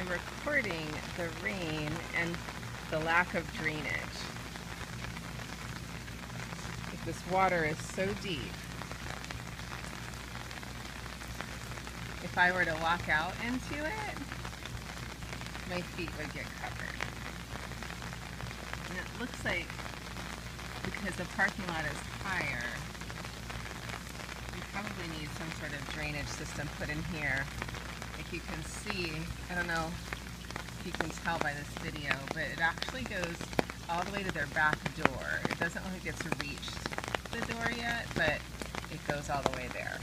I'm recording the rain and the lack of drainage. This water is so deep. If I were to walk out into it, my feet would get covered. And it looks like, because the parking lot is higher, we probably need some sort of drainage system put in here. Like you can see, I don't know if you can tell by this video, but it actually goes all the way to their back door. It doesn't look like it's reached the door yet, but it goes all the way there.